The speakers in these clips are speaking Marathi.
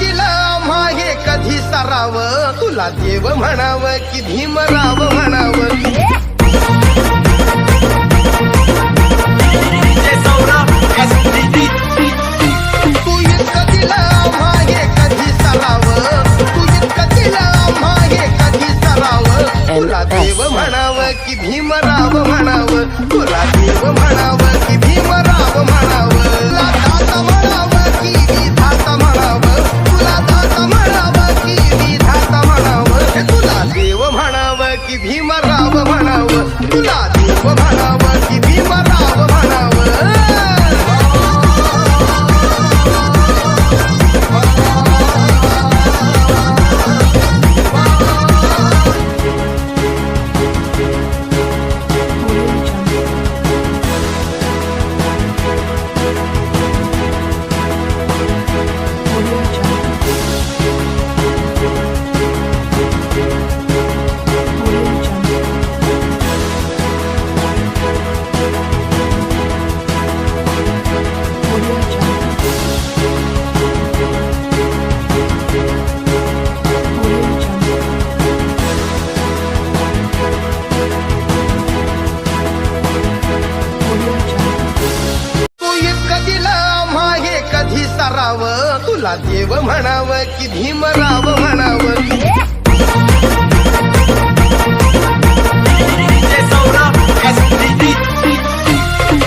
दिला आम्हा हे कधी सराव, तुला देव म्हणाव की भीमराव म्हणाव. तू इतकं दिला आम्हा हे कधी सराव, तू इतकं दिला आम्हा हे कधी सराव. तुला देव म्हणाव की भीमराव म्हणाव, तुला देव म्हणाव की भीमराव म्हणाव. तुला दाता म्हणाव की विधाता म्हणाव, तुला दाता म्हणाव की विधाता म्हणाव. तुला देव म्हणाव की भीमराव म्हणाव, तुला देव म्हणाव की भीमराव म्हणाव. सराव, तुला देव म्हणाव की भीमराव म्हणाव.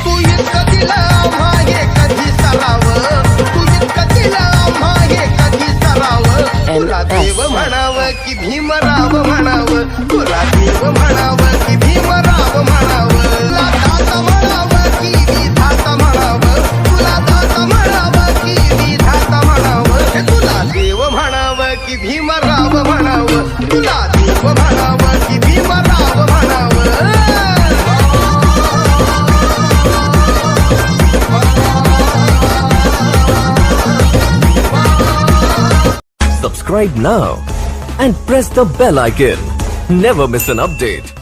तू इतकं दिला आम्हा हे कधी सराव, तू इतकं दिला आम्हा हे कधी सराव. तुला देव म्हणाव की भीमराव म्हणाव, तुला देव म्हणाव की भीमराव म्हणाव. तुला दाता म्हणाव की विधाता म्हणाव, तुला दाता म्हणाव की विधाता म्हणाव. तुला देव म्हणाव की भीमराव म्हणाव, तुला देव म्हणाव की भीमराव म्हणाव. Subscribe now and press the bell icon. Never miss an update.